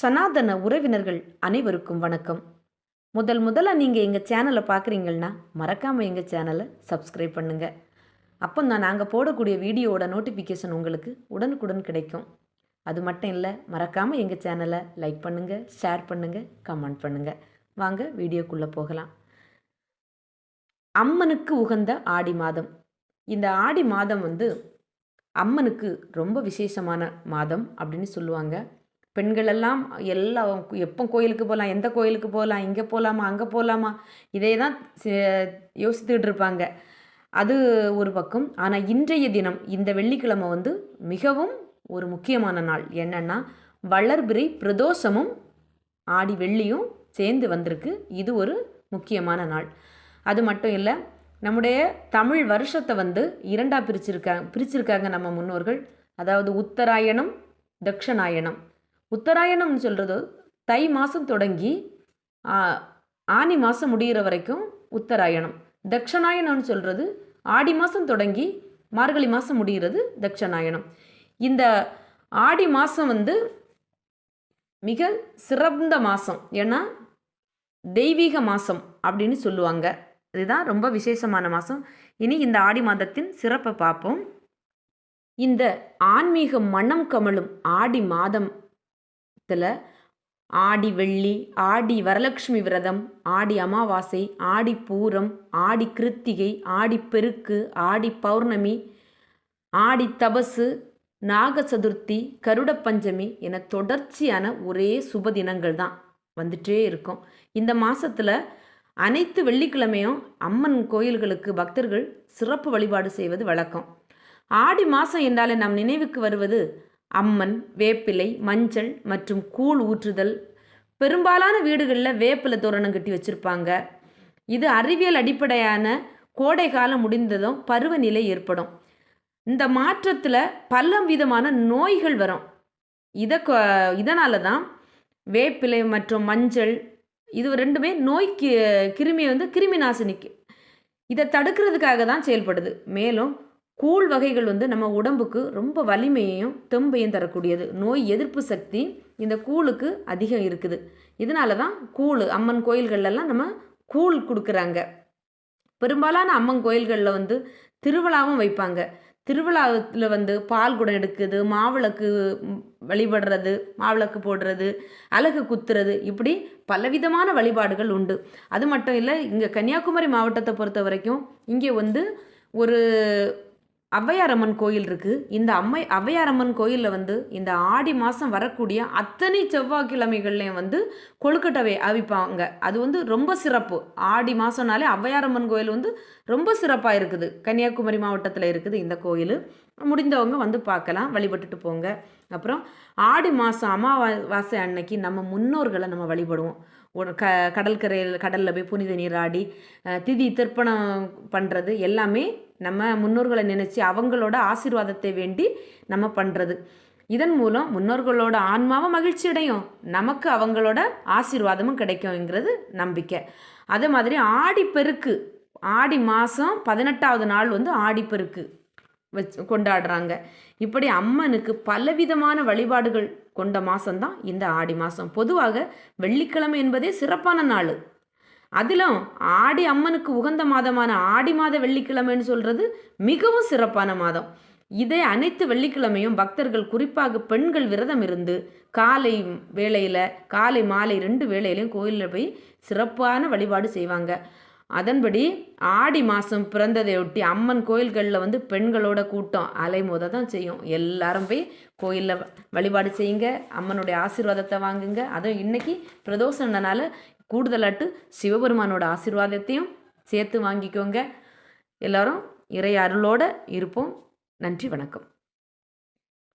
சனாதன உறவினர்கள் அனைவருக்கும் வணக்கம். முதல்ல நீங்கள் எங்கள் சேனலை பார்க்குறீங்கன்னா மறக்காமல் எங்கள் சேனலை சப்ஸ்கிரைப் பண்ணுங்கள். அப்போ தான் நாங்கள் போடக்கூடிய வீடியோவோட நோட்டிஃபிகேஷன் உங்களுக்கு உடனுக்குடன் கிடைக்கும். அது மட்டும் இல்லை, மறக்காமல் எங்கள் சேனலை லைக் பண்ணுங்கள், ஷேர் பண்ணுங்கள், கமெண்ட் பண்ணுங்கள். வாங்க வீடியோக்குள்ளே போகலாம். அம்மனுக்கு உகந்த ஆடி மாதம். இந்த ஆடி மாதம் அம்மனுக்கு ரொம்ப விசேஷமான மாதம் அப்படின்னு சொல்லுவாங்க. பெண்களெல்லாம் எல்லாம் எப்போ கோயிலுக்கு போகலாம், எந்த கோயிலுக்கு போகலாம், இங்கே போகலாமா, அங்கே போகலாமா, இதே தான் யோசித்துக்கிட்டு இருப்பாங்க. அது ஒரு பக்கம். ஆனால் இன்றைய தினம் இந்த வெள்ளிக்கிழமை மிகவும் ஒரு முக்கியமான நாள். என்னென்னா, வளர்பிறை பிரதோஷமும் ஆடி வெள்ளியும் சேர்ந்து வந்திருக்கு. இது ஒரு முக்கியமான நாள். அது மட்டும் இல்லை, நம்முடைய தமிழ் வருஷத்தை இரண்டாக பிரிச்சிருக்காங்க நம்ம முன்னோர்கள். அதாவது உத்தராயணம், தக்ஷணாயணம். உத்தராயணம்னு சொல்கிறது தை மாதம் தொடங்கி ஆனி மாதம் முடிகிற வரைக்கும் உத்தராயணம். தக்ஷணாயணம்னு சொல்கிறது ஆடி மாதம் தொடங்கி மார்கழி மாதம் முடிகிறது தக்ஷணாயணம். இந்த ஆடி மாதம் மிக சிறந்த மாதம். ஏன்னா தெய்வீக மாதம் அப்படின்னு சொல்லுவாங்க. இதுதான் ரொம்ப விசேஷமான மாதம். இனி இந்த ஆடி மாதத்தின் சிறப்பை பார்ப்போம். இந்த ஆன்மீக மனம் கமழும் ஆடி மாதம் ஆடி வெள்ளி, ஆடி வரலட்சுமி விரதம், ஆடி அமாவாசை, ஆடி பூரம், ஆடி கிருத்திகை, ஆடி பெருக்கு, ஆடி பௌர்ணமி, ஆடி தபசு, நாக சதுர்த்தி, கருட பஞ்சமி என தொடர்ச்சியான ஒரே சுப தினங்கள் தான் வந்துட்டே இருக்கும். இந்த மாதத்தில் அனைத்து வெள்ளிக்கிழமையும் அம்மன் கோயில்களுக்கு பக்தர்கள் சிறப்பு வழிபாடு செய்வது வழக்கம். ஆடி மாதம் என்றாலே நம் நினைவுக்கு வருவது அம்மன், வேப்பிலை, மஞ்சள் மற்றும் கூழ் ஊற்றுதல். பெரும்பாலான வீடுகளில் வேப்பிலை தோரணம் கட்டி வச்சுருப்பாங்க. இது அறிவியல் அடிப்படையான கோடை காலம் முடிந்ததும் பருவநிலை ஏற்படும். இந்த மாற்றத்தில் பல விதமான நோய்கள் வரும். இதனால தான் வேப்பிலை மற்றும் மஞ்சள் இது ரெண்டுமே நோய்க்கு கிருமி நாசினிக்கு இதை தடுக்கிறதுக்காக தான் செயல்படுது. மேலும் கூழ் வகைகள் நம்ம உடம்புக்கு ரொம்ப வலிமையையும் தெம்பையும் தரக்கூடியது. நோய் எதிர்ப்பு சக்தி இந்த கூழுக்கு அதிகம் இருக்குது. இதனால தான் கூழ் அம்மன் கோயில்கள்லாம் நம்ம கூழ் கொடுக்குறாங்க. பெரும்பாலான அம்மன் கோயில்களில் திருவிழாவும் வைப்பாங்க. திருவிழாவில் பால் குடம் எடுக்குது, மாவிளக்கு வழிபடுறது, மாவிளக்கு போடுறது, அலகு குத்துறது, இப்படி பலவிதமான வழிபாடுகள் உண்டு. அது மட்டும் இல்லை, இங்கே கன்னியாகுமரி மாவட்டத்தை பொறுத்த வரைக்கும் இங்கே ஒரு ஔவையாரம்மன் கோயில் இருக்குது. இந்த ஔவையாரம்மன் கோயிலில் இந்த ஆடி மாதம் வரக்கூடிய அத்தனை செவ்வாய்க்கிழமைகள்லையும் கொழுக்கட்டை அவிப்பாங்க. அது ரொம்ப சிறப்பு. ஆடி மாதம்னாலே ஔவையாரம்மன் கோயில் ரொம்ப சிறப்பாக இருக்குது. கன்னியாகுமரி மாவட்டத்தில் இருக்குது இந்த கோயில். முடிந்தவங்க பார்க்கலாம், வழிபட்டுட்டு போங்க. அப்புறம் ஆடி மாதம் அமாவாசை அன்னைக்கு நம்ம முன்னோர்களை நம்ம வழிபடுவோம். கடலில் போய் புனித நீராடி திதி திருப்பணம் பண்ணுறது எல்லாமே நம்ம முன்னோர்களை நினச்சி அவங்களோட ஆசீர்வாதத்தை வேண்டி நம்ம பண்ணுறது. இதன் மூலம் முன்னோர்களோட ஆன்மாவும் மகிழ்ச்சி அடையும், நமக்கு அவங்களோட ஆசீர்வாதமும் கிடைக்கும்ங்கிறது நம்பிக்கை. அதே மாதிரி ஆடிப்பெருக்கு, ஆடி மாதம் 18வது நாள் ஆடிப்பெருக்கு கொண்டாடுறாங்க. இப்படி அம்மனுக்கு பலவிதமான வழிபாடுகள் கொண்ட மாதம்தான் இந்த ஆடி மாதம். பொதுவாக வெள்ளிக்கிழமை என்பதே சிறப்பான நாள். அதிலும் ஆடி அம்மனுக்கு உகந்த மாதமான ஆடி மாத வெள்ளிக்கிழமைன்னு சொல்கிறது மிகவும் சிறப்பான மாதம். இதே அனைத்து வெள்ளிக்கிழமையும் பக்தர்கள், குறிப்பாக பெண்கள், விரதம் இருந்து காலை வேளையில், காலை மாலை 2 வேளையிலையும் கோயிலில் போய் சிறப்பான வழிபாடு செய்வாங்க. அதன்படி ஆடி மாதம் பிறந்ததையொட்டி அம்மன் கோயில்களில் பெண்களோட கூட்டம் அலைமோத தான் செய்யும். எல்லாரும் போய் கோயிலில் வழிபாடு செய்யுங்க, அம்மனுடைய ஆசீர்வாதத்தை வாங்குங்க. அதுவும் இன்றைக்கி பிரதோஷம்னால கூடுதலாட்டு சிவபெருமானோட ஆசீர்வாதத்தையும் சேர்த்து வாங்கிக்கோங்க. எல்லோரும் இறை அருளோடு இருப்போம். நன்றி, வணக்கம்.